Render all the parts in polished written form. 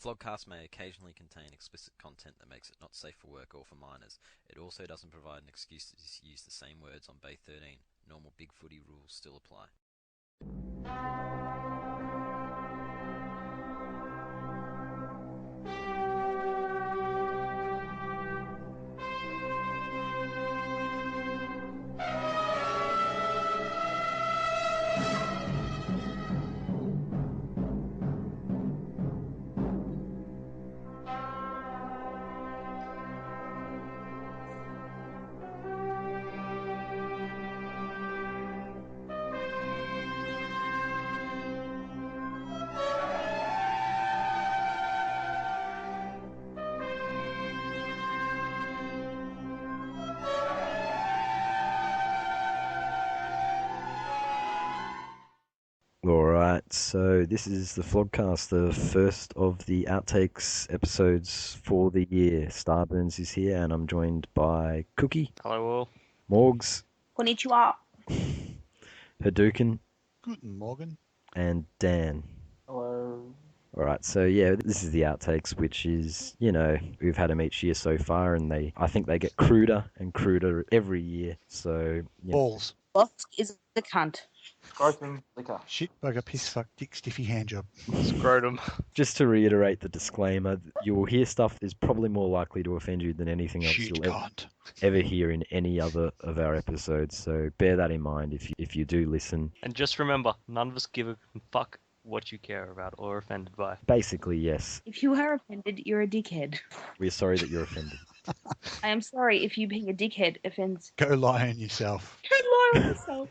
Flogcast may occasionally contain explicit content that makes it not safe for work or for minors. It also doesn't provide an excuse to use the same words on Bay 13. Normal Big Footy rules still apply. Alright, so this is the Flogcast, the first of the Outtakes episodes for the year. Starburns is here, and I'm joined by Cookie. Hello all. Morgs. Konnichiwa. Haduken. Guten Morgen. And Dan. Hello. Alright, so yeah, this is the Outtakes, which is, we've had them each year so far, and I think they get cruder and cruder every year, so... Balls. Bosk is the cunt. Scrotum liquor. Shit, bugger, piss, fuck, dick, stiffy, handjob. Scrotum. Just to reiterate the disclaimer, you will hear stuff that is probably more likely to offend you than anything else Shit, you'll ever hear in any other of our episodes, so bear that in mind if you do listen. And just remember, none of us give a fuck what you care about or are offended by. Basically, yes. If you are offended, you're a dickhead. We're sorry that you're offended. I am sorry if you being a dickhead offends. Go lie on yourself. Go lie on yourself.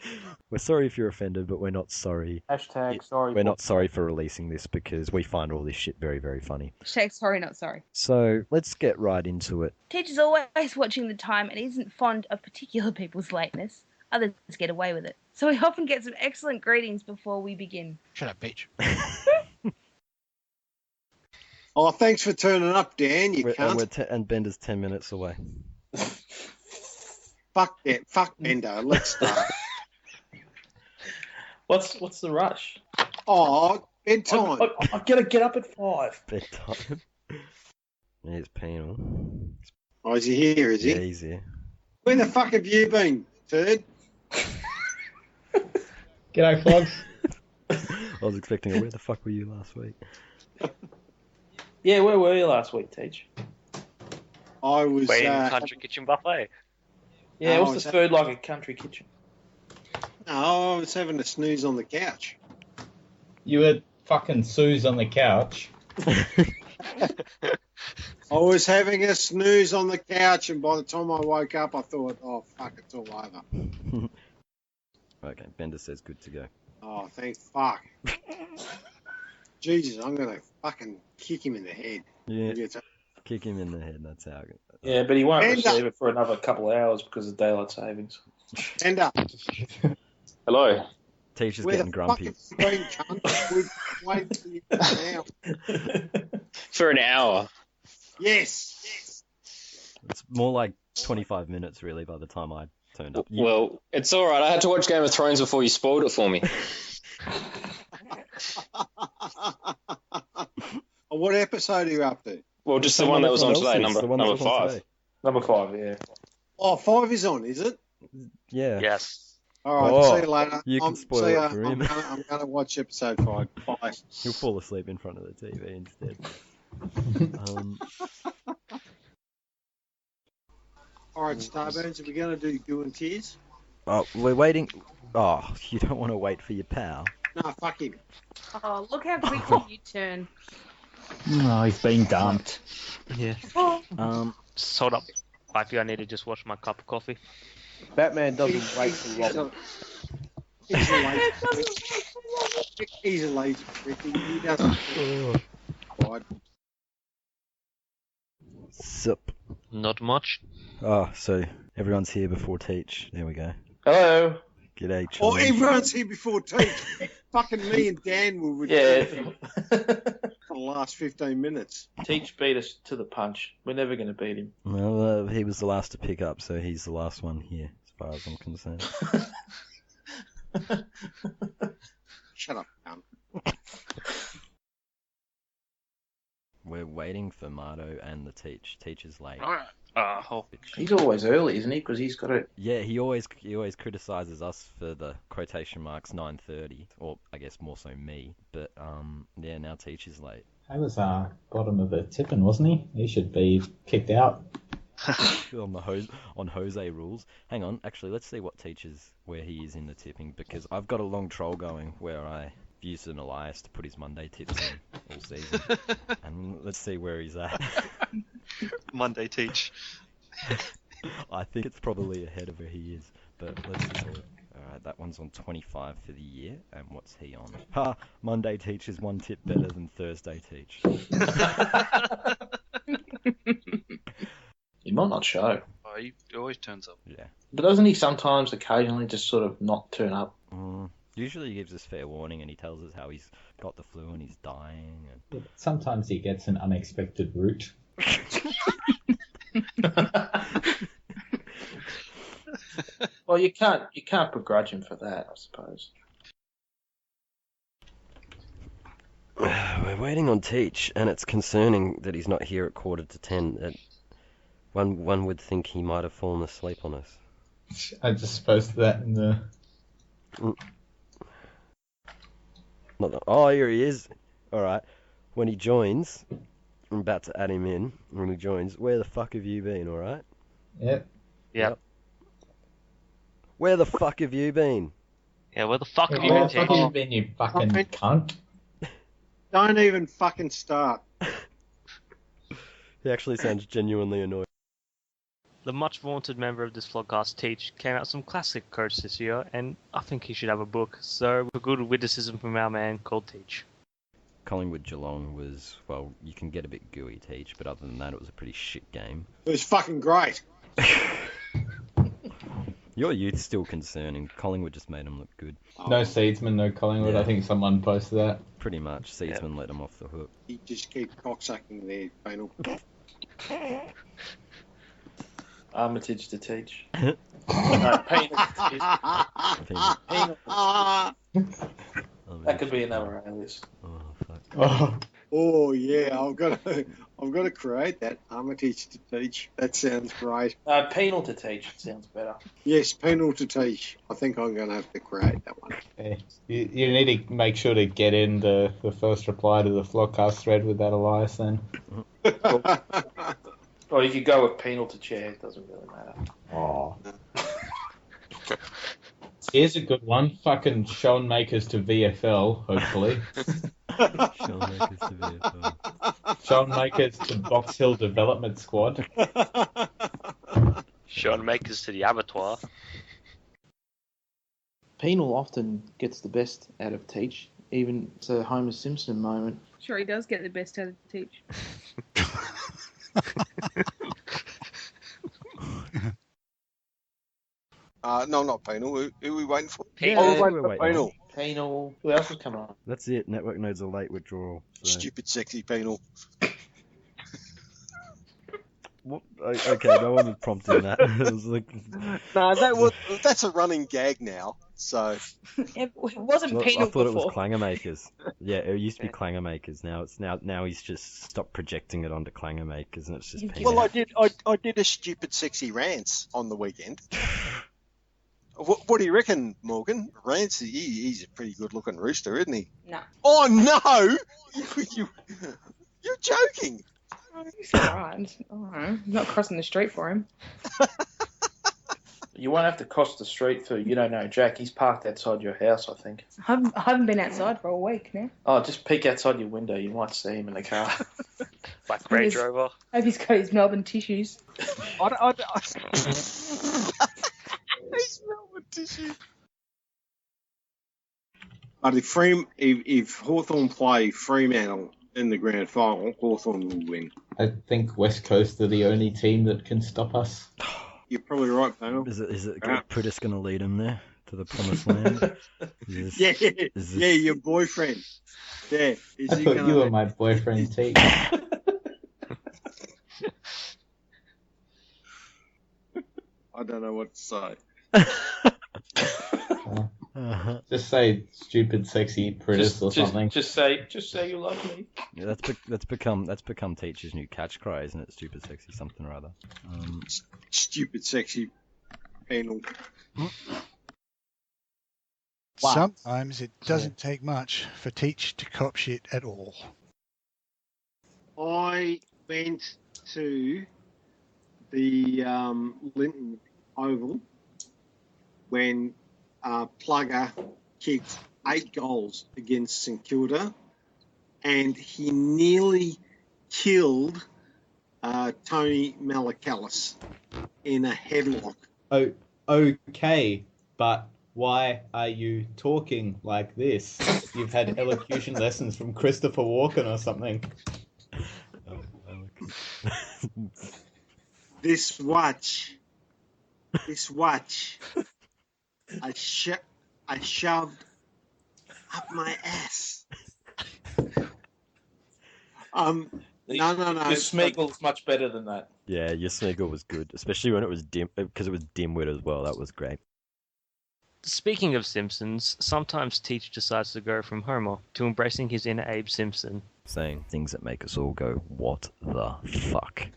We're sorry if you're offended, but we're not sorry. Hashtag sorry. We're not sorry for releasing this because we find all this shit very, very funny. Hashtag sorry, not sorry. So let's get right into it. Teacher's always watching the time and isn't fond of particular people's lateness. Others get away with it. So we often get some excellent greetings before we begin. Shut up, bitch. Oh, thanks for turning up, Dan. You can't. And Bender's 10 minutes away. Fuck that. Fuck Bender. Let's start. What's the rush? Oh, bedtime. I've got to get up at 5. Bedtime. Here's Penal. Oh, is he here, is he? Yeah, he's here. Where the fuck have you been, turd? G'day, Flogs. I was expecting where the fuck were you last week? Yeah, where were you last week, Teach? I was... Waiting country kitchen buffet. Yeah, No, what's the food like at Country Kitchen? No, I was having a snooze on the couch. You were fucking Suze on the couch. I was having a snooze on the couch, and by the time I woke up, I thought, oh, fuck, it's all over. Okay, Bender says good to go. Oh, thank fuck. Jesus, I'm going to fucking kick him in the head. Yeah, kick him in the head, that's how it goes. Yeah, but he won't Bender. receive it for another couple of hours because of daylight savings. Bender. Hello. Teacher's Where getting the fuck grumpy. have you been, cunt? We've waited for you now. For an hour. Yes. It's more like 25 minutes, really, by the time I turned up. Well, it's all right. I had to watch Game of Thrones before you spoiled it for me. What episode are you up to? Well, just the one that was on today, The one that number was on 5. today. Number 5, yeah. Oh, 5 is on, is it? Yeah. Yes. All right, Oh, see you later. you can spoil see it ya. for him. I'm going to watch episode 5. Bye. He'll fall asleep in front of the TV instead. All right, Starburns, are we going to do Doing Tears? Oh, we're waiting. Oh, you don't want to wait for your pal. No, fuck him. Oh, look how quickly you turn. Oh, he's been dumped. Yeah. Oh. Just hold up. Wifey, I need to just wash my cup of coffee. Batman doesn't wait for Robin. He's a lazy prick. He doesn't. God. Sup. Not much. Oh, so everyone's here before Teach. There we go. Hello. G'day, Oh, challenge. everyone's here before Teach. Fucking me and Dan were with Yeah. for the last 15 minutes. Teach beat us to the punch. We're never going to beat him. Well, he was the last to pick up, so he's the last one here, as far as I'm concerned. Shut up, cunt. We're waiting for Marto and the teach. Teacher's late. Alright. He's always early, isn't he? Because he's got it. Yeah, he always criticises us for the quotation marks 9:30, or I guess more so me. But yeah, now Teacher's late. He was bottom of the tipping, wasn't he? He should be kicked out. on Jose rules. Hang on, actually, let's see where he is in the tipping, because I've got a long troll going where I used an Elias to put his Monday tips in all season, and let's see where he's at. Monday teach. I think it's probably ahead of where he is, but let's see. Alright, that one's on 25 for the year, and what's he on? Ha! Monday teach is one tip better than Thursday teach. He might not show. Oh, he always turns up. Yeah. But doesn't he sometimes, occasionally, just sort of not turn up? Usually he gives us fair warning and he tells us how he's got the flu and he's dying. And... Sometimes he gets an unexpected route. Well, you can't begrudge him for that, I suppose. We're waiting on Teach, and it's concerning that he's not here at 9:45. One would think he might have fallen asleep on us. I just posted that in the... Oh, here he is. Alright. When he joins, I'm about to add him in. When he joins, where the fuck have you been, alright? Yep. Where the fuck have you been? Yeah, where the fuck have you Where been, the fuck Teach? have you been, you fucking cunt? Don't even fucking start. He actually sounds genuinely annoyed. The much vaunted member of this Flogcast, Teach, came out with some classic quotes this year, and I think he should have a book. So, a good witticism from our man called Teach. Collingwood Geelong was, well, you can get a bit gooey, Teach, but other than that, it was a pretty shit game. It was fucking great. Your youth's still concerning. Collingwood just made him look good. No Seedsman, no Collingwood. Yeah. I think someone posted that. Pretty much. Seedsman let him off the hook. You just keep cocksucking there, Penal. Armitage to Teach. No, Penal to Teach. That could be another alias. Oh, fuck. Oh, Oh yeah, I've got to create that Armitage to Teach. That sounds great. Penal to Teach sounds better. Yes, Penal to Teach. I think I'm going to have to create that one. okay. You need to make sure to get in the first reply to the Flogcast thread with that Elias then. Or you could go with Penal to Chair. It doesn't really matter. Oh. Here's a good one. Fucking Sean Makers to VFL, hopefully. Sean Makers to Box Hill Development Squad. Sean Makers to the abattoir. Penal often gets the best out of Teach. Even it's a Homer Simpson moment. Sure, he does get the best out of Teach. No, not Penal. Who are we waiting for? We're waiting. Penal. Penal. Who else is coming on? That's it. Network nodes a late withdrawal. So. Stupid, sexy Penal. What? Okay, no one was prompting that. It was like... No, that's a running gag now. So It wasn't I Penal thought it before. was Clanger Makers. Yeah, it used to be Clanger Makers. Now he's just stopped projecting it onto Clanger Makers, and it's just Penal. well, I did a stupid, sexy rants on the weekend. What do you reckon, Morgan? Rance, he's a pretty good-looking rooster, isn't he? No. Oh no! You're joking. He's alright. I'm not crossing the street for him. You won't have to cross the street for, you don't know, Jack. He's parked outside your house, I think. I haven't been outside for a week now. Oh, just peek outside your window. You might see him in the car. Black Range Rover. Hope he's got his Melbourne tissues. He's Melbourne tissue. But if Hawthorn play Fremantle in the grand final, Hawthorn will win. I think West Coast are the only team that can stop us. You're probably right, Penal. Is it Putis going to lead him there to the promised land? Yeah, your boyfriend. Yeah, is I he thought gonna... you were my boyfriend, T. I don't know what to say. Just say stupid, sexy Pritis or something. Just say you love me. Yeah, that's become teachers' new catch cry, isn't it? Stupid, sexy, something or other. Stupid, sexy panel. Wow. Sometimes it doesn't take much for Teach to cop shit at all. I went to the Linton Oval when Plugger kicked 8 goals against St Kilda, and he nearly killed Tony Malakalis in a headlock. Oh, okay, but why are you talking like this? You've had elocution lessons from Christopher Walken or something. This watch, I shoved up my ass. No. Your Smeagol's much better than that. Yeah, your Smeagol was good, especially when it was dim, because it was dimwit as well. That was great. Speaking of Simpsons, sometimes Teach decides to go from Homer to embracing his inner Abe Simpson. Saying things that make us all go, what the fuck?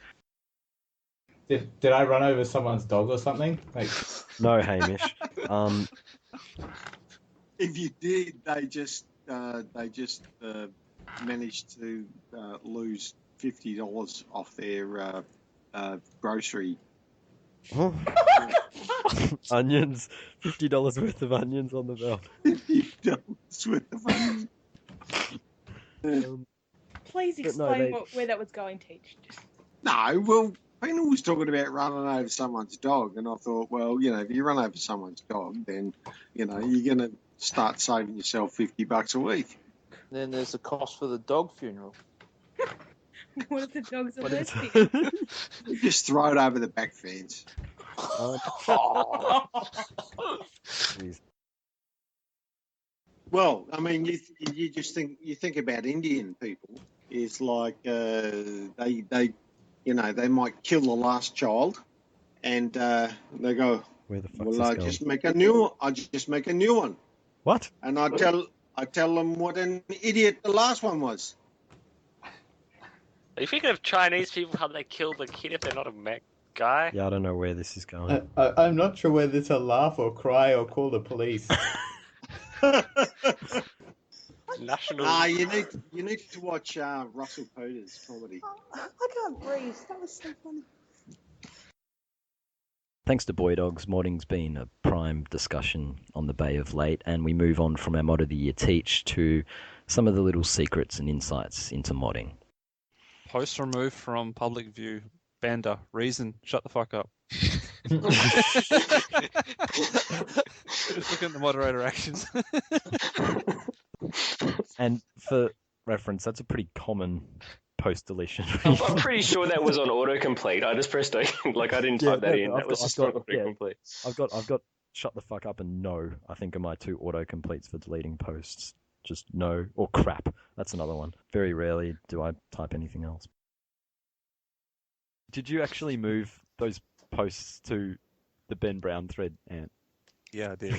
Did I run over someone's dog or something? Like... No, Hamish. If you did, they just managed to lose $50 off their grocery. Onions, $50 worth of onions on the belt. $50 worth of onions. Please explain where that was going, Teach. No, well, Penal was talking about running over someone's dog, and I thought, well, if you run over someone's dog, then, you're going to start saving yourself $50 a week. Then there's the cost for the dog funeral. What if the dog's a lesbian? You just throw it over the back fence. Well, I mean, you just think about Indian people. It's like they might kill the last child, and they go, "Where the fuck well, I just make a new one." What? And I tell them what an idiot the last one was. Are you thinking of Chinese people, how they kill the kid if they're not a mech guy? Yeah, I don't know where this is going. I'm not sure whether to laugh or cry or call the police. National. You need to watch Russell Peters comedy. I can't breathe. That was so funny. Thanks to Boy Dogs, modding's been a prime discussion on the Bay of late, and we move on from our Mod of the Year Teach to some of the little secrets and insights into modding. Post removed from public view. Banda. Reason. Shut the fuck up. Just look at the moderator actions. And for reference, that's a pretty common post deletion. I'm pretty sure that was on autocomplete. I just pressed I didn't type that in. That was just on autocomplete. I've got shut the fuck up and no, I think, are my 2 autocompletes for deleting posts. Just no, or crap. That's another one. Very rarely do I type anything else. Did you actually move those posts to the Ben Brown thread, Ant? Yeah, I did.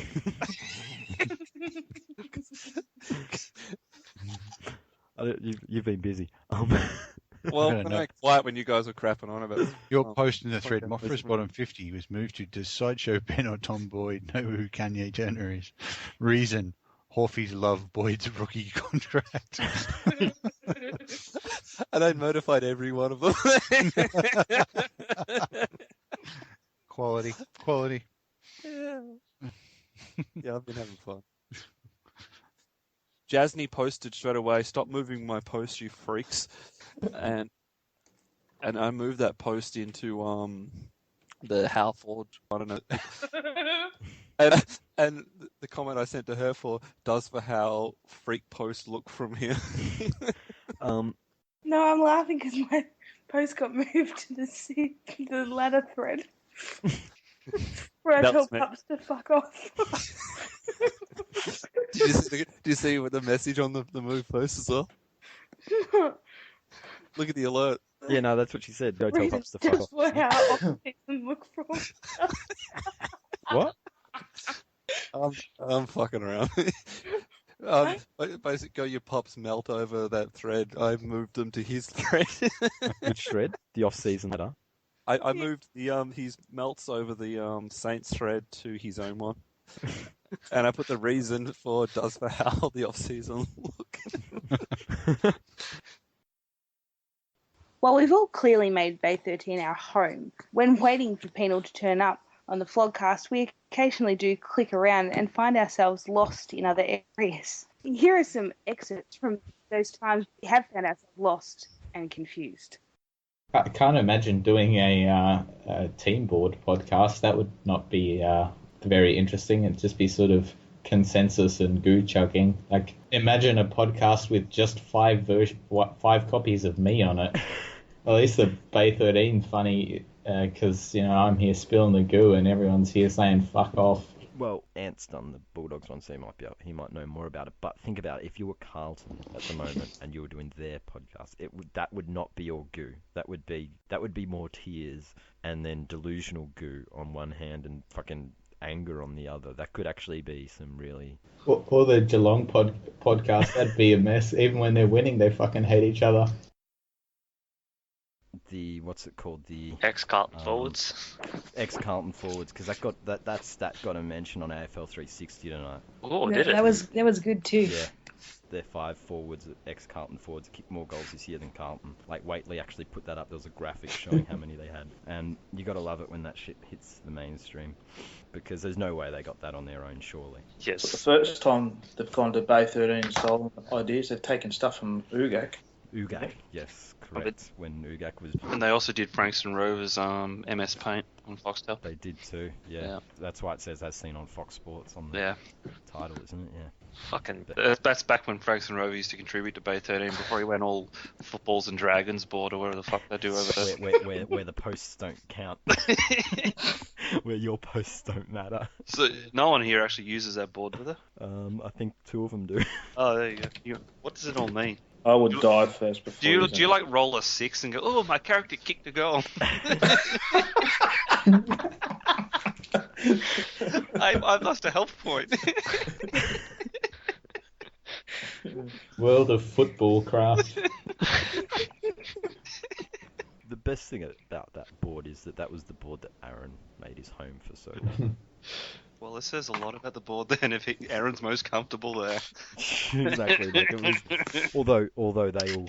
You've been busy. Well, I'm going to make quiet when you guys were crapping on about it. Your post in the thread, Mothra's bottom 50 was moved to does Sideshow Ben or Tom Boyd know who Kanye Jenner is? Reason, Horfies love Boyd's rookie contract. And I notified every one of them. Quality. Yeah, I've been having fun. Jasny posted straight away, "Stop moving my post, you freaks." And I moved that post into the Halforge. I don't know. And the comment I sent to her for does for how freak post look from here. No, I'm laughing because my post got moved to the ladder thread. Where I tell pups to fuck off. Did you see the message on the move post as well? Look at the alert. Yeah, no, that's what she said. Go tell pups to fuck off. Just how optics and look from. What? I'm fucking around. Basically, your pops melt over that thread. I moved them to his thread. Which thread? The off-season header. I moved the his melts over the Saints thread to his own one, and I put the reason for does for Hal the off-season look. While we've all clearly made Bay 13 our home, when waiting for Penal to turn up on the Flogcast, we occasionally do click around and find ourselves lost in other areas. Here are some excerpts from those times we have found ourselves lost and confused. I can't imagine doing a team board podcast. That would not be very interesting. It'd just be sort of consensus and goo chugging. Like, imagine a podcast with just five copies of me on it. At least the Bay 13's funny because, I'm here spilling the goo and everyone's here saying fuck off. Well, Ant's done the Bulldogs one, so he might know more about it. But think about it, if you were Carlton at the moment and you were doing their podcast, that would not be all goo. That would be more tears and then delusional goo on one hand and fucking anger on the other. That could actually be some really... Or the Geelong podcast, that'd be a mess. Even when they're winning, they fucking hate each other. The what's it called? The ex-Carlton forwards. Ex-Carlton forwards, because that stat got a mention on AFL 360 tonight. Oh, did it? That was good too. Yeah, their 5 forwards, ex-Carlton forwards, kicked more goals this year than Carlton. Like Waitley actually put that up. There was a graphic showing how many they had, and you got to love it when that shit hits the mainstream, because there's no way they got that on their own, surely. It's the first time they've gone to Bay 13 stolen ideas. They've taken stuff from Ugak. Ugak, yes, correct. When Ugak was... And they also did Frankston Rovers MS Paint on Foxtel. They did too, yeah. That's why it says as seen on Fox Sports on the title, isn't it? Yeah. Fucking... that's back when Frankston Rovers used to contribute to Bay 13 before he went all footballs and dragons board or whatever the fuck they do over there. Where the posts don't count. Where your posts don't matter. So no one here actually uses that board, do they? I think 2 of them do. Oh, there you go. What does it all mean? I would die first before. Do you like roll a 6 and go, oh, my character kicked a goal? I lost a health point. World of Footballcraft. The best thing about that board is that was the board that Aaron made his home for so long. Well, it says a lot about the board then if Aaron's most comfortable there. Exactly. Like it was, although they all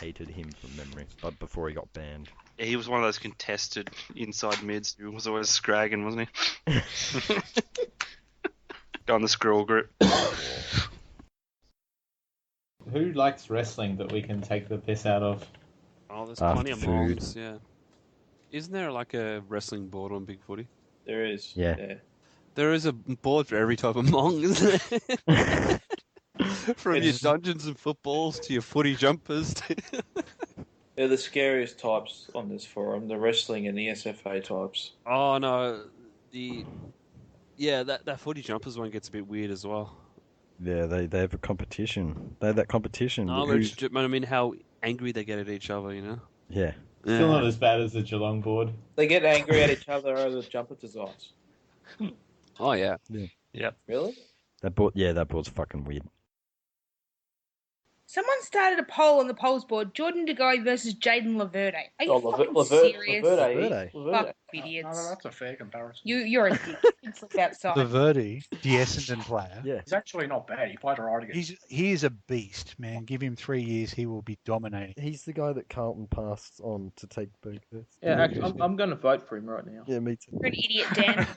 hated him from memory, but before he got banned. Yeah, he was one of those contested inside mids who was always scragging, wasn't he? Going the scroll grip. Who likes wrestling that we can take the piss out of? Oh, there's plenty of Morgs, yeah. Isn't there like a wrestling board on Big Footy? There is. Yeah. There is a board for every type of Mong, isn't there? From your dungeons and footballs to your footy jumpers. They're the scariest types on this forum, the wrestling and the SFA types. Oh, no. That footy jumpers one gets a bit weird as well. Yeah, they have a competition. They have that competition. No, I mean how angry they get at each other, you know? Yeah. Still not as bad as the Geelong board. They get angry at each other over the jumper designs. Oh, yeah. Yep. Really? That board's fucking weird. Someone started a poll on the polls board: Jordan De Goey versus Jaden Laverde. Are you fucking serious? Laverde. Fuck idiots. No, that's a fair comparison. You're a dick. You can look outside. The Verdi, the Essendon player. Yeah. He's actually not bad. He played alright against. He is a beast, man. Give him 3 years, he will be dominating. He's the guy that Carlton passed on to take Booker. Yeah, actually, I'm going to vote for him right now. Yeah, me too. You're an idiot, Dan.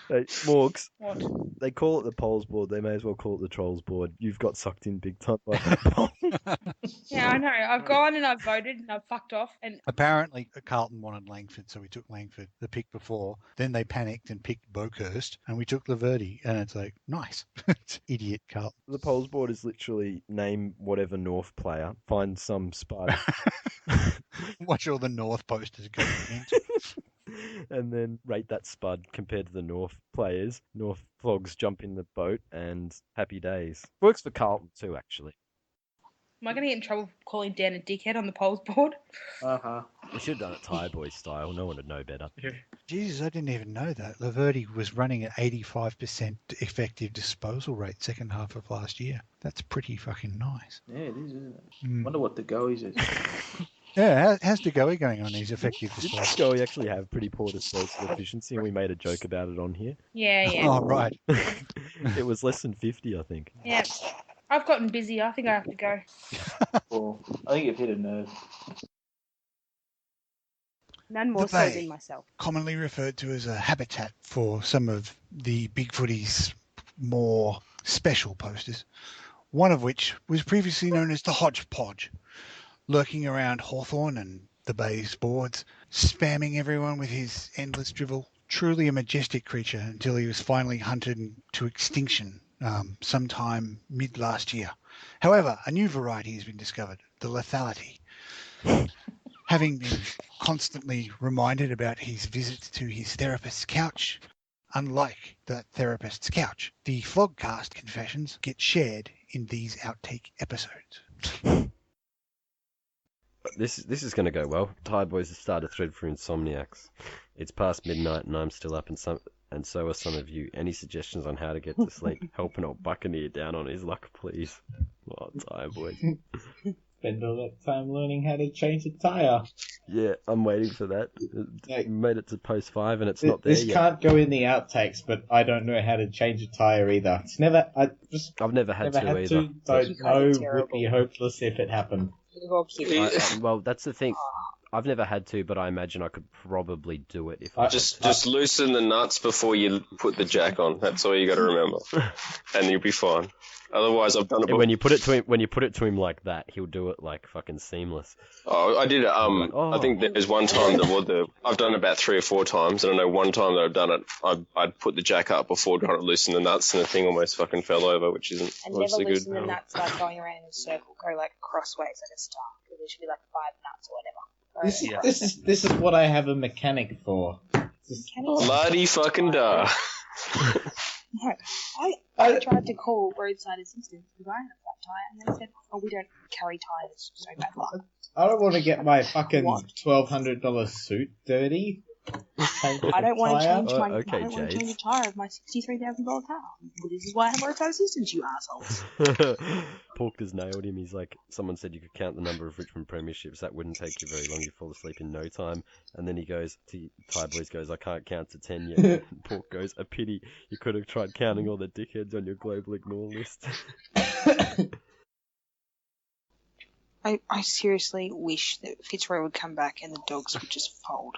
Hey, Morgs, What? they call it the polls board. They may as well call it the trolls board. You've got sucked in big time by that poll. Yeah, I know. I've gone and I've voted and I've fucked off. And Apparently, Carlton wanted Langford, so we took Langford, the pick before. Then they panicked and picked Boakhurst, and we took Laverty. And it's like, nice. It's idiot Carlton. The polls board is literally name whatever North player, find some spud, Watch all the North posters go into. and then rate that spud compared to the North players. North Flogs jump in the boat, and happy days. Works for Carlton too, actually. am I going to get in trouble for calling Dan a dickhead on the polls board? Uh-huh. We should have done it Thai boy style. No one would know better. Jesus, I didn't even know that. Laverty was running at 85% effective disposal rate second half of last year. That's pretty fucking nice. Yeah, it is, isn't it? Wonder what the goalies is. Yeah, how's DeGoey going on his effective disposal? Did Goey actually have pretty poor disposal efficiency, and we made a joke about it on here? Yeah. Oh, right. It was less than 50, I think. Yeah. I've gotten busy. I think I have to go. Well, I think you've hit a nerve. None more The so Bay, than myself. commonly referred to as a habitat for some of the Big Footy's more special posters, one of which was previously known as the Hodgepodge, lurking around Hawthorn and the Bay's boards, spamming everyone with his endless drivel. Truly a majestic creature until he was finally hunted to extinction sometime mid last year. However, a new variety has been discovered, the lethality. Having been constantly reminded about his visits to his therapist's couch, unlike the therapist's couch, the Flogcast confessions get shared in these outtake episodes. This is going to go well. Thai boys have started a thread for insomniacs. It's past midnight and I'm still up, and so are some of you. Any suggestions on how to get to sleep? Help an old buccaneer down on his luck, please. Oh, Thai boys. Spend all that time learning how to change a tyre. Yeah, I'm waiting for that. Made it to post 5 and it's not there This yet. can't go in the outtakes, but I don't know how to change a tyre either. I've never had to either. Don't know. Would be hopeless if it happened. Well, that's the thing. I've never had to, but I imagine I could probably do it if I just loosen the nuts before you put the jack on. That's all you got to remember, and you'll be fine. Otherwise, I've done it before. When you put it to him like that, he'll do it like fucking seamless. Oh, I did it. I think there's one time I've done it about 3 or 4 times, and I know one time that I've done it, I'd put the jack up before trying to loosen the nuts, and the thing almost fucking fell over, which isn't And obviously never good. loosen the nuts like going around in a circle, go like crossways like a star. Because there should be like 5 nuts or whatever. This is what I have a mechanic for. Bloody fucking da. No, I tried to call roadside assistance because I had a flat tire, and they said, "Oh, we don't carry tires, so bad luck." I don't want to get my fucking $1,200 suit dirty. I don't want to change my okay, I don't want to Jade. change a tire of my $63,000 car. Well, this is why I have roadside assistance, you assholes. Pork has nailed him. He's like, someone said you could count the number of Richmond premierships. That wouldn't take you very long. You fall asleep in no time. And then he goes, Thai boys goes, I can't count to 10 yet. And Pork goes, a pity. You could have tried counting all the dickheads on your global ignore list. I seriously wish that Fitzroy would come back and the dogs would just fold.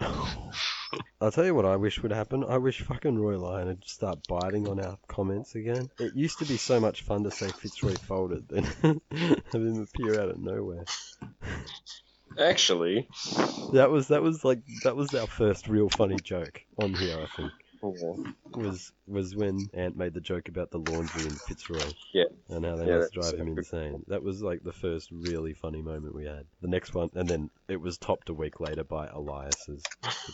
I'll tell you what I wish would happen. I wish fucking Roy Lyon would start biting on our comments again. It used to be so much fun to say Fitzroy folded, then have him appear out of nowhere. Actually, that was our first real funny joke on here, I think. Was when Ant made the joke about the laundry in Fitzroy. Yeah. And how they must drive him insane. That was like the first really funny moment we had. The next one, and then it was topped a week later by Elias's.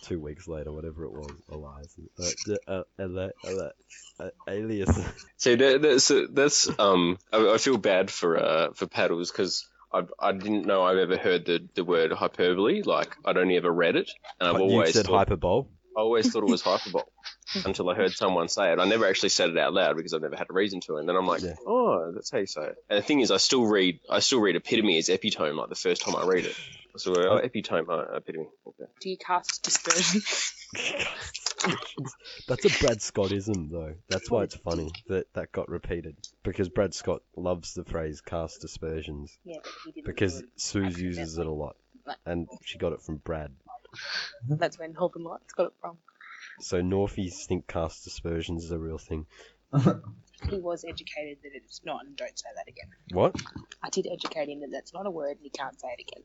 2 weeks later, whatever it was, Elias's. Alias. See, that's I feel bad for Paddles because I didn't know I've ever heard the word hyperbole. Like I'd only ever read it, and I've always said hyperbole. I always thought it was hyperbole until I heard someone say it. I never actually said it out loud because I've never had a reason to. And then I'm like, oh, that's how you say it. And the thing is, I still read epitome as epitome like the first time I read it. So epitome, epitome. Okay. Do you cast dispersion? That's a Brad Scottism, though. That's why it's funny that got repeated. Because Brad Scott loves the phrase cast dispersions. Yeah, but he didn't. Because Suze uses it a lot. And she got it from Brad. That's when Holden Light's got it from. So Northies think cast dispersions is a real thing. He was educated that it's not, and don't say that again. What? I did educate him that that's not a word, and he can't say it again.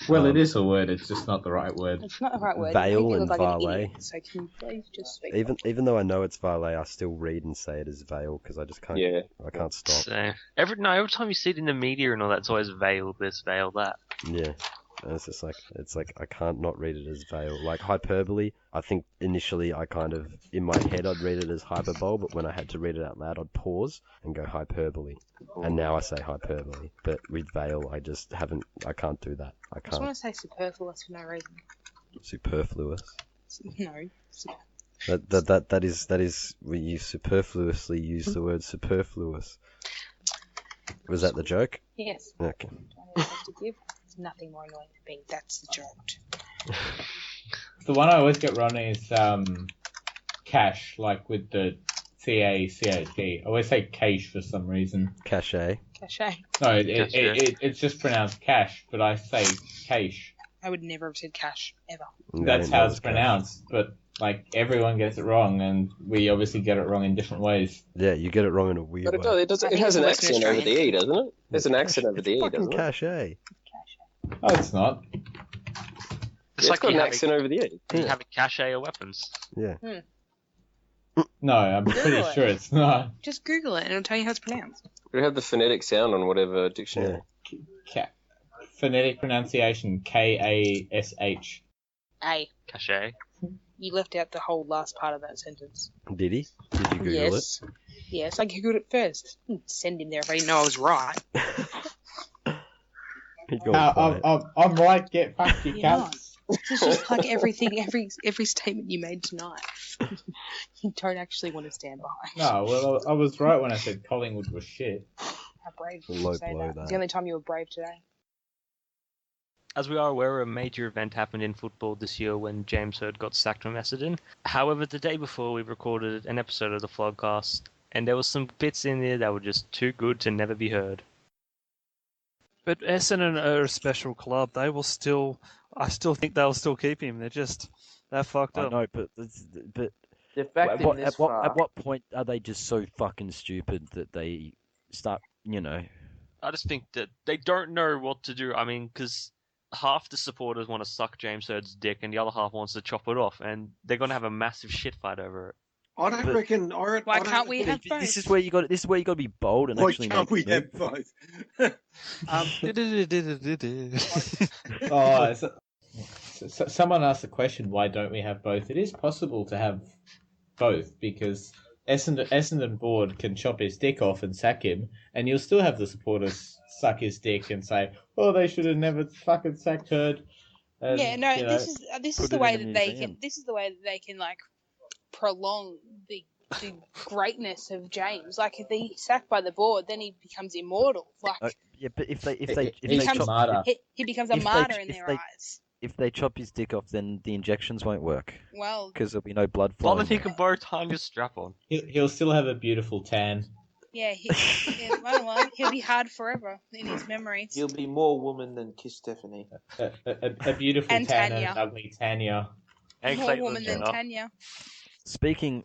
Well, it is a word, it's just not the right word. It's not the right word. Veil and valet. So can you please just speak? Even though I know it's valet, I still read and say it as veil because I just can't. Yeah. I can't stop. So, every time you see it in the media and all that, it's always veil this, veil that. Yeah. And it's like I can't not read it as veil. Like hyperbole, I think initially I kind of, in my head I'd read it as hyperbole, but when I had to read it out loud I'd pause and go hyperbole. And now I say hyperbole. But with veil I can't do that. I I just can't. want to say superfluous for no reason. Superfluous. No. That is when you superfluously use the word superfluous. Was that the joke? Yes. Okay. I have to give. There's nothing more annoying than being that's the joke. The one I always get wrong is cache, like with the C-A-C-H-E. I always say cache for some reason. Cache. Cache. No, it's just pronounced cache, but I say cache. I would never have said cash, ever. That's how it's pronounced, but like everyone gets it wrong, and we obviously get it wrong in different ways. Yeah, you get it wrong in a weird But way. it has an accent over the E, doesn't it? There's an accent over the E, doesn't it? Cache. Oh, it's not. It's like got an accent over the E. You have a cache of weapons. Yeah. No, I'm pretty sure it's not. Just Google it and it'll tell you how it's pronounced. We have the phonetic sound on whatever dictionary. Phonetic pronunciation, K-A-S-H. A. Cache. You left out the whole last part of that sentence. Did he? Did you Google Yes. Yes, I Googled it first. Send him there if I didn't know I was right. I'm right, get fucked, you You're cunt. not. This is just like everything, every statement you made tonight. You don't actually want to stand behind. No, well, I was right when I said Collingwood was shit. How brave did Low you say blow that? that. It's the only time you were brave today. As we are aware, a major event happened in football this year when James Hird got sacked from Essendon. However, the day before we recorded an episode of the Flogcast, and there were some bits in there that were just too good to never be heard. But Essendon are a special club. They will still. I still think they'll still keep him. They're fucked I up. know, but They've backed him this far. at what point are they just so fucking stupid that they start, I just think that they don't know what to do. I mean, because half the supporters want to suck James Hird's dick, and the other half wants to chop it off, and they're going to have a massive shit fight over it. I don't reckon. Why can't we have both? This is where you got. This is where you got to be bold and Why actually can't we make have both? So someone asked the question, why don't we have both? It is possible to have both, because Essendon board can chop his dick off and sack him, and you'll still have the supporters suck his dick and say, oh, they should have never fucking sacked Hird. And, this is the way that they can. This is the way that they can like prolong the greatness of James. Like if he's sacked by the board, then he becomes immortal. Like yeah, but if they he becomes a martyr in their eyes. If they chop his dick off, then the injections won't work. Well, because there'll be no blood Well, flowing. then he can borrow Tanya's strap on. He'll still have a beautiful tan. yeah, he'll be hard forever in his memories. He'll be more woman than Kiss Stephanie. A beautiful And tan Tanya. and an ugly Tanya. And More Clayton woman than Jenner. Tanya. Speaking,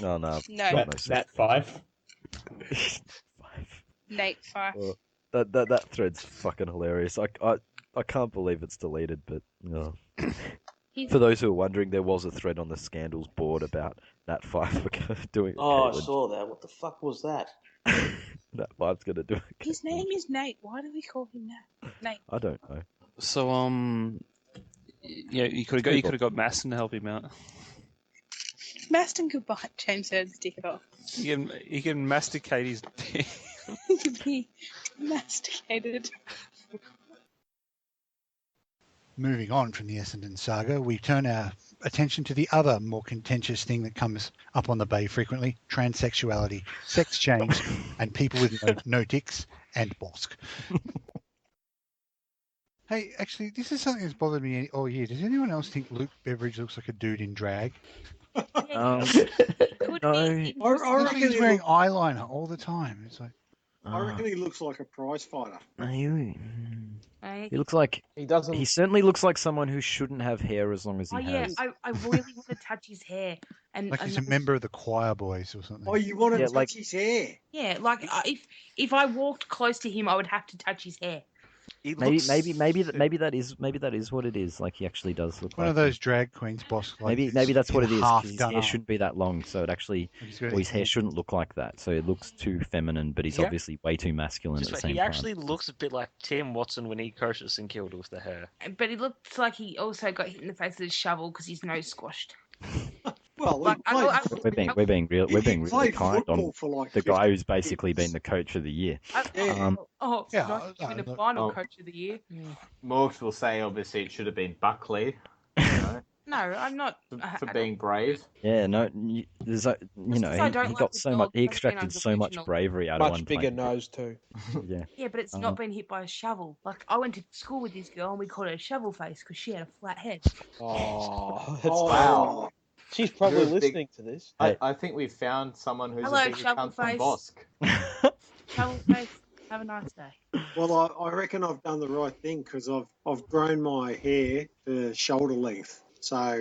no, No. That 5. Nate Fife. That thread's fucking hilarious. I can't believe it's deleted, but for those who are wondering, there was a thread on the Scandals board about Nat Five doing. Oh, I Caitlin. saw that. What the fuck was that? Nat Five's gonna do it. His name is Nate. Why do we call him Nate? Nate. I don't know. So yeah, you could have got Maston to help him out. Maston could bite James Hird's dick off. He can masticate his dick. He could be masticated. Moving on from the Essendon saga, we turn our attention to the other more contentious thing that comes up on the Bay frequently: transsexuality, sex change, and people with no dicks and Bosk. Hey, actually, this is something that's bothered me all year. Does anyone else think Luke Beveridge looks like a dude in drag? No. I reckon he's wearing eyeliner all the time. It's like, I reckon he looks like a prize fighter. He looks like He doesn't. he certainly looks like someone who shouldn't have hair as long as he Oh yeah, has. I really want to touch his hair. And like he's a member of the choir boys or something. Oh, you want to Yeah, touch his hair? Yeah, like if I walked close to him, I would have to touch his hair. Maybe that is what it is. Like he actually does look One like of those drag queens, boss. Like maybe that's what it is. 'Cause his done hair up. shouldn't be that long, so it actually, or his hair shouldn't look like that. So it looks too feminine, but he's Yeah. obviously way too masculine at the same He time. actually looks a bit like Tim Watson when he coaches and killed with the hair. But he looks like he also got hit in the face with a shovel because his nose squashed. Well, Like, We're being really played kind on football for like the guy 50 who's basically been the coach of the year. Not even the final coach of the year. Morgs will say, obviously, it should have been Buckley. No, I'm not. For being brave. Yeah, no, there's he got so much. He extracted so much bravery out of one Much bigger plane. nose too. Yeah. Yeah, but it's not been hit by a shovel. Like, I went to school with this girl and we called her shovel face because she had a flat head. Oh, Wow. She's probably You're a big- listening to this. I think we've found someone who's Hello, a bigger shovel cunt than face. Bosk. Shovel face, have a nice day. Well, I reckon I've done the right thing because I've grown my hair to shoulder length. So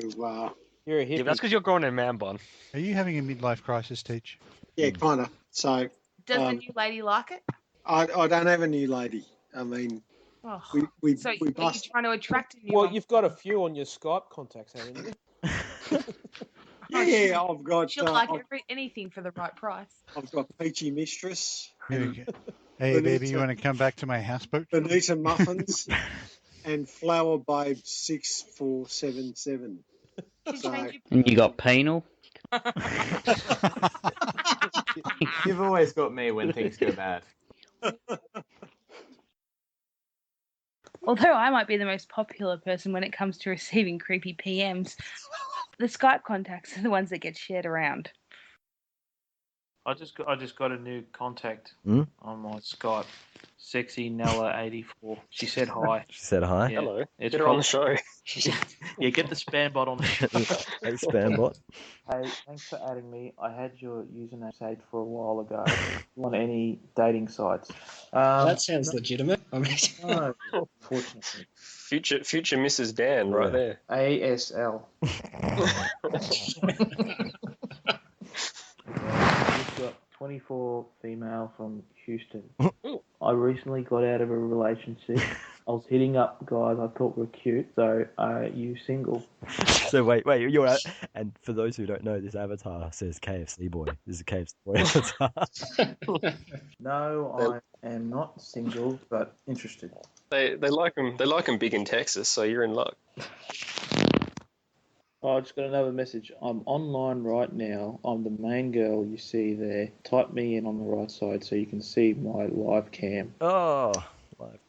You're a hippie. Yeah, that's because you're growing a man bun. Are you having a midlife crisis, Teach? yeah, kind of. So Does the new lady like it? I don't have a new lady. I mean, Oh. we So are you bust. trying to attract a new Well, one? you've got a few on your Skype contacts, haven't you? Yeah, I've got. She'll like anything for the right price. I've got Peachy Mistress. Hey, Bonita- baby, you want to come back to my houseboat? Bonita Muffins and Flower Babe 6477. So, And you got penal? You've always got me when things go bad. Although I might be the most popular person when it comes to receiving creepy PMs, the Skype contacts are the ones that get shared around. I just got a new contact Hmm? on my Skype. Sexy Nella 84. She said hi. She said hi. Yeah. Hello. It's Get her on the probably- show. Yeah, get the spam bot on the show. Hey, spam bot. Hey, thanks for adding me. I had your username saved for a while ago. You on any dating sites? That sounds legitimate. I mean, No, unfortunately. Future Mrs. Dan, right there. ASL. We've got 24 female from Houston. I recently got out of a relationship. I was hitting up guys I thought were cute. So, are you single? So wait, you're out. And for those who don't know, this avatar says KFC boy. This is a KFC boy avatar. No, I am not single, but interested. They like them. They like them big in Texas, so you're in luck. Oh, I just got another message. I'm online right now. I'm the main girl you see there. Type me in on the right side so you can see my live cam. Oh, live.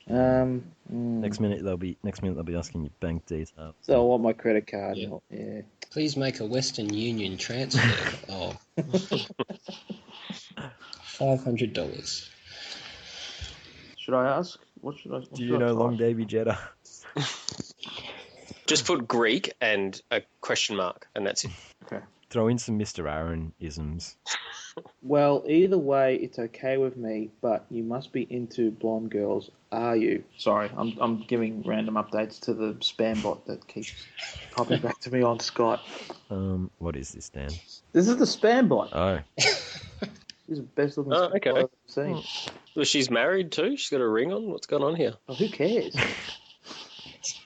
Next minute they'll be asking you bank details. So I want my credit card. Yeah. Yeah. please make a Western Union transfer of $500. Should I ask? What should I? Do you know Long Davy Jetta? Just put Greek and a question mark, and that's it. Okay. Throw in some MrAaron isms. Well, either way, it's okay with me. But you must be into blonde girls, are you? Sorry, I'm giving random updates to the spam bot that keeps popping back to me on Skype. What is this, Dan? This is the spam bot. Oh. This is the best looking Oh, spam okay. bot I've ever seen. Well, she's married too. She's got a ring on. What's going on here? Oh, who cares?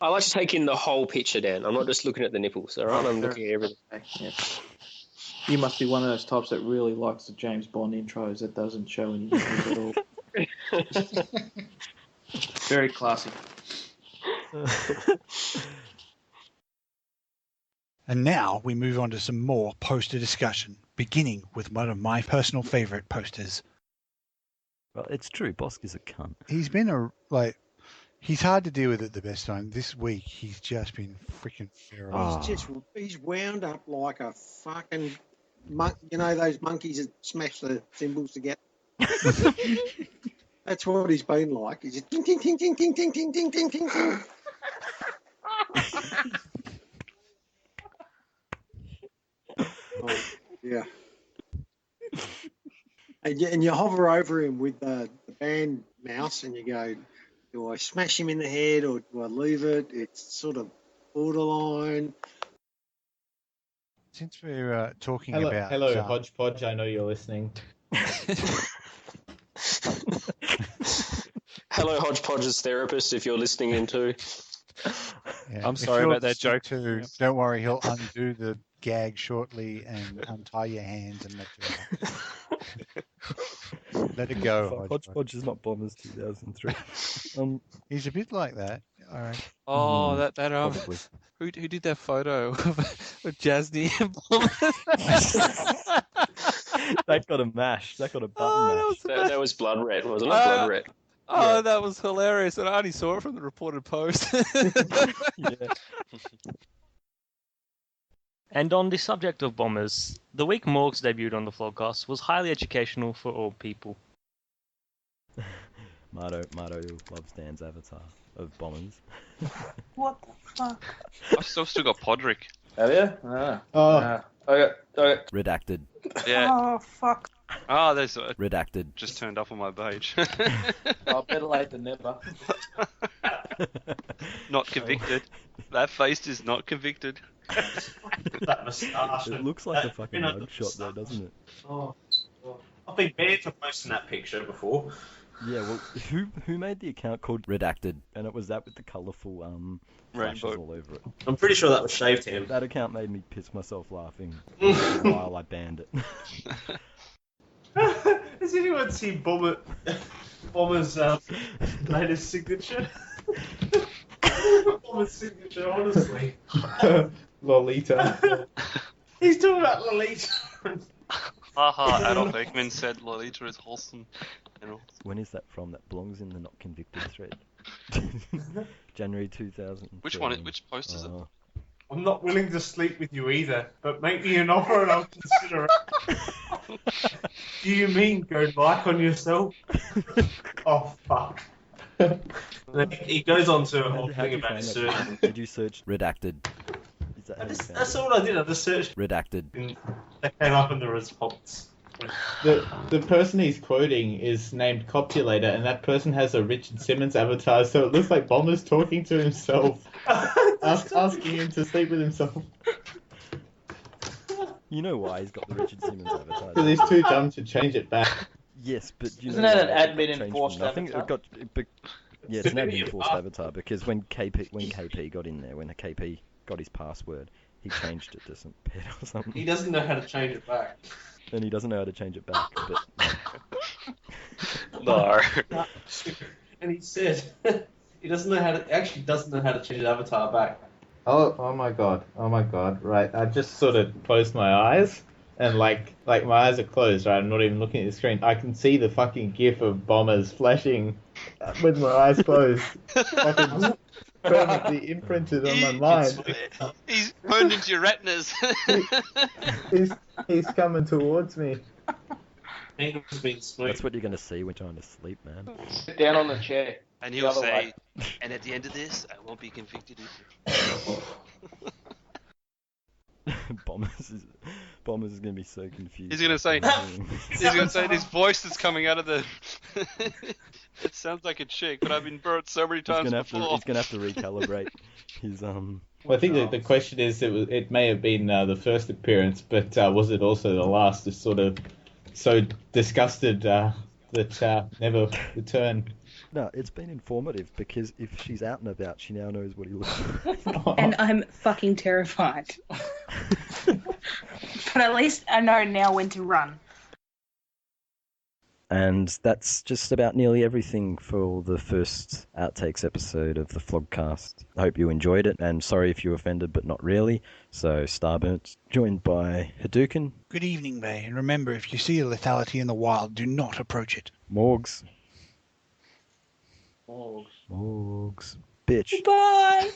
I like to take in the whole picture, Dan. I'm not just looking at the nipples, all right? I'm looking at everything. Yeah. You must be one of those types that really likes the James Bond intros that doesn't show any nipples at all. Very classy. And now we move on to some more poster discussion, beginning with one of my personal favourite posters. Well, it's true. Bosk is a cunt. He's been he's hard to deal with at the best time. This week, he's just been freaking feral. He's wound up like a fucking you know those monkeys that smash the cymbals together. That's what he's been like. He's just ting ting ting ting ting ting ting ting ting ting ting. Oh, yeah. And you hover over him with the band mouse and you go, do I smash him in the head or do I leave it? It's sort of borderline. Since we're talking Hello, about... hello, Hodgepodge. I know you're listening. Hello, Hodgepodge's therapist, if you're listening in too. Yeah, I'm if sorry you're about that joke. listening don't worry, he'll undo the gag shortly and untie your hands and let you out. Let it go, Fuck, Hodgepodge is not Bombers 2003. He's a bit like that. All right. Oh, that probably. who did that photo of Jasny and That got a mash. That got a button mash. That was Blood Red, wasn't it? Blood Red. Oh, Yeah. that was hilarious, and I only saw it from the reported post. Yeah. And on the subject of bombers, the week Morgs debuted on the Flogcast was highly educational for all people. Mardo loves Dan's avatar of Bombers. What the fuck? I've still got Podrick. Have you? Okay. Redacted. Yeah. Oh, fuck. Oh, there's Redacted. just turned up on my page. Oh, better late than never. Not convicted. That face is not convicted. That moustache. It looks like a fucking mugshot though, doesn't it? Oh, I've been banned for posting that picture before. Yeah, well, who made the account called Redacted? And it was that with the colourful flashes Rainbow. all over it. I'm pretty sure that was shaved him. That account made me piss myself laughing while I banned it. Has anyone seen Bomber's latest signature? Bomber's signature, honestly. Lolita. He's talking about Lolita. Haha, Adolf Eichmann said Lolita is wholesome. When is that from? That belongs in the not convicted thread. January 2000. Which post is it? I'm not willing to sleep with you either, but make me an offer and I'll consider it. Do you mean go like on yourself? Oh, fuck. He goes on to a whole thing about his surgery. Did you search Redacted? Is that That's all I did. I just searched. Redacted. And that came up in the response. The person he's quoting is named Copulator, and that person has a Richard Simmons avatar, so it looks like Bomber's talking to himself, asking him to sleep with himself. You know why he's got the Richard Simmons avatar? Because he's too dumb to change it back. Yes, but you Isn't know that why an it got admin changed enforced from nothing? avatar? It got, yeah, it's an admin enforced avatar because when KP got in there, when the KP got his password, he changed it to some pet or something. He doesn't know how to change it back. And he doesn't know how to change it back, but No. And he said he doesn't know how to change his avatar back. Oh my god. Right, I just sort of closed my eyes, and like my eyes are closed, right? I'm not even looking at the screen. I can see the fucking gif of Bombers flashing with my eyes closed. Fucking permanently imprinted on my mind. He's burned into your retinas. He's coming towards me. that's what you're going to see when trying to sleep, man. Sit down on the chair. And The he'll other say, way. and at the end of this, I won't be convicted either. Bombers is going to be so confused. He's gonna say, this voice that's coming out of the. It sounds like a chick, but I've been burnt so many times before. He's gonna have to recalibrate his Well, I think the question is, it may have been the first appearance, but was it also the last? Just sort of so disgusted that never return. No, it's been informative because if she's out and about, she now knows what he looks like. And I'm fucking terrified. But at least I know now when to run. And that's just about nearly everything for the first Outtakes episode of the Flogcast. I hope you enjoyed it, and sorry if you offended, but not really. So, Starburns, joined by Haduken. Good evening, May. And remember, if you see a lethality in the wild, do not approach it. Morgs. Morgs. Bitch. Goodbye!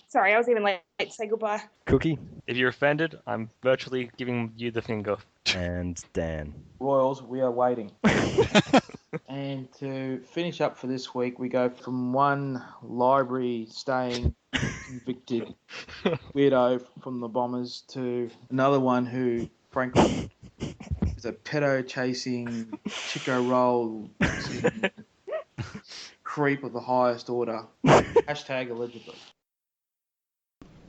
Sorry, I was even late to say goodbye. Cookie. If you're offended, I'm virtually giving you the finger. And Dan. Royals, we are waiting. And to finish up for this week, we go from one library staying convicted weirdo from the Bombers to another one who, frankly, is a pedo chasing, Chico roll creep of the highest order. Hashtag allegedly.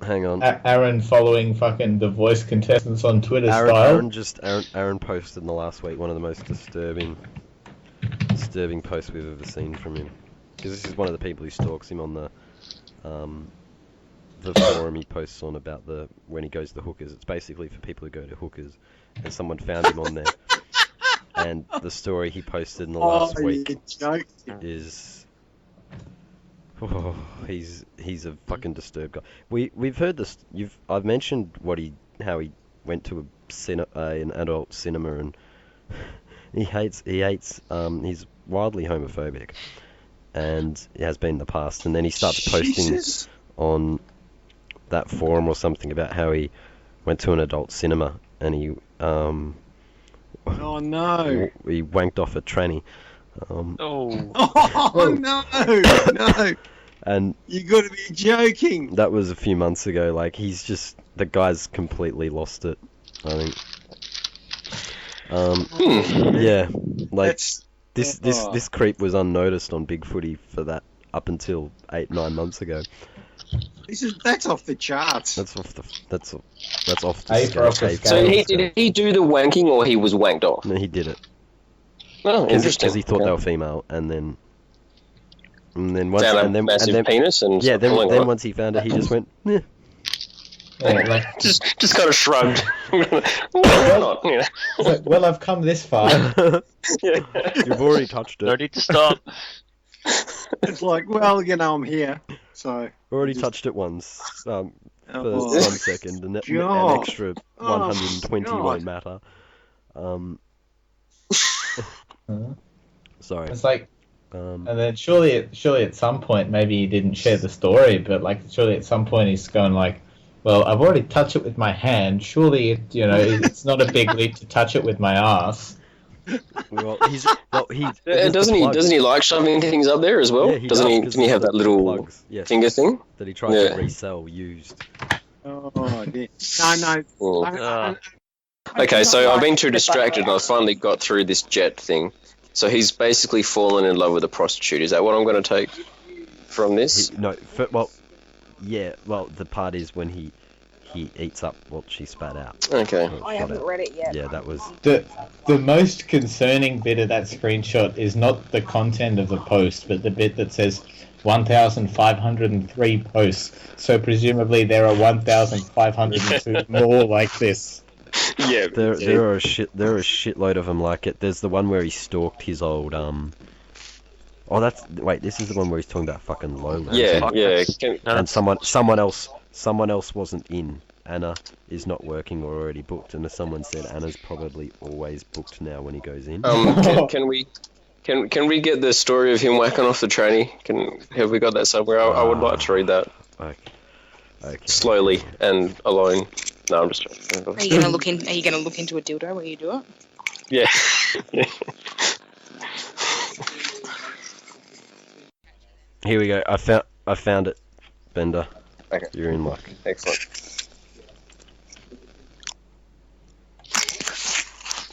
Hang on. Aaron following fucking The Voice contestants on Twitter style. Aaron posted in the last week one of the most disturbing disturbing post we've ever seen from him. Because this is one of the people who stalks him on the forum he posts on about when he goes to hookers. It's basically for people who go to hookers, and someone found him on there. And the story he posted in the last week is, he's a fucking disturbed guy. We've heard this. I've mentioned how he went to an adult cinema, and he hates. He's wildly homophobic, and he has been in the past. And then he starts posting on that forum or something about how he went to an adult cinema and he oh no, he wanked off a tranny. Oh no! And you got to be joking. That was a few months ago. Like, the guy's completely lost it, I think. Yeah, like this creep was unnoticed on Big Footy for that up until 8-9 months ago. That's off the charts. That's off the scale. So did he do the wanking, or he was wanked off? No, he did it. Oh, interesting. Because he thought they were female, and then once found a massive penis, and then once he found it, he just went, meh. Yeah, just kind of shrugged. Why not? You know? Well, I've come this far. You've already touched it. No need to stop. It's like, well, I'm here, so already touched it once. For 1 second, and an extra 120 won't matter. Sorry. It's like, and then surely at some point, maybe he didn't share the story, but surely at some point he's going like, well, I've already touched it with my hand. Surely it's not a big leap to touch it with my ass. Doesn't he like shoving things up there as well? Yeah, doesn't he have that little finger thing that he tried to resell used? Oh dear. No. Okay, so I've been too distracted, and I finally got through this jet thing. So he's basically fallen in love with a prostitute. Is that what I'm going to take from this? The part is when he eats up what she spat out. Okay. I haven't read it yet. Yeah, that was... The most concerning bit of that screenshot is not the content of the post, but the bit that says 1,503 posts. So presumably there are 1,502 more like this. Yeah. There are a shitload of them like it. There's the one where he stalked his old this is the one where he's talking about fucking Lowland. Yeah. And someone else wasn't in. Anna is not working or already booked, and as someone said, Anna's probably always booked now when he goes in. Can we get the story of him whacking off the tranny? Have we got that somewhere? I would like to read that. Okay. Slowly and alone. No, I'm just joking. Are you gonna look into a dildo while you do it? Yeah. Here we go. I found it, Bender. Okay. You're in luck. Excellent.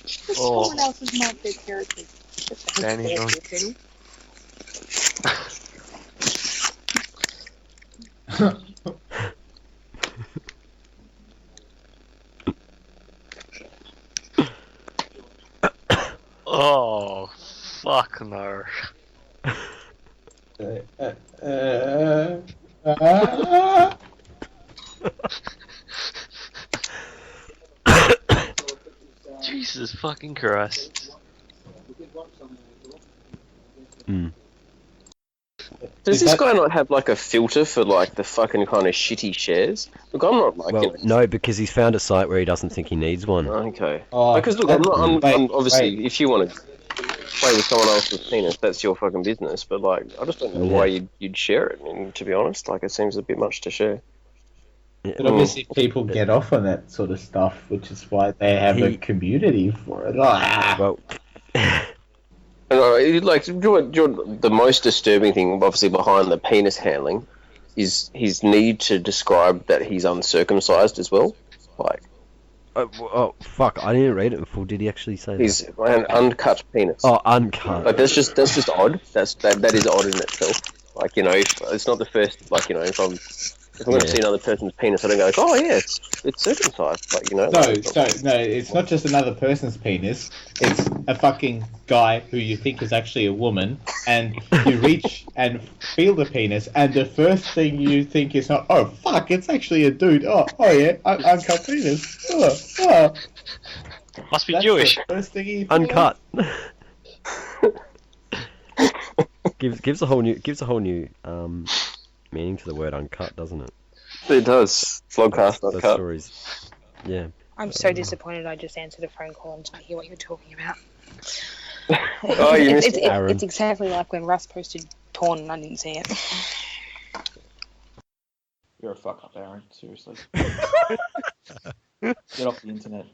Someone else's might be territory. Danny, Oh, fuck no. Jesus fucking Christ. Does this guy not have a filter for the fucking kind of shitty shares? Look, I'm not liking it. No, because he's found a site where he doesn't think he needs one. Okay. Because look, I'm obviously, if you want to play with someone else's penis, that's your fucking business. But I just don't know why you'd share it. And to be honest, it seems a bit much to share. But obviously people get off on that sort of stuff, which is why they have a community for it. Well, the most disturbing thing, obviously, behind the penis handling is his need to describe that he's uncircumcised as well. Fuck! I didn't read it in full. Did he actually say he's an uncut penis? Oh, uncut. That's just odd. That is odd in itself. It's not the first. If I'm If I'm going to see another person's penis, I don't go, oh yeah, it's circumcised. Like, you know. No, it's not just another person's penis. It's a fucking guy who you think is actually a woman, and you reach and feel the penis, and the first thing you think is not, oh fuck, it's actually a dude. Oh yeah, uncut penis. Oh. Must be That's Jewish. The first thing you Uncut. gives a whole new meaning to the word uncut, doesn't it? It does. Flogcast, Those Uncut. stories. Yeah. I'm so disappointed I just answered a phone call and didn't hear what you were talking about. Oh, you missed Aaron. It's exactly like when Russ posted porn and I didn't see it. You're a fuck up, Aaron. Seriously. Get off the internet.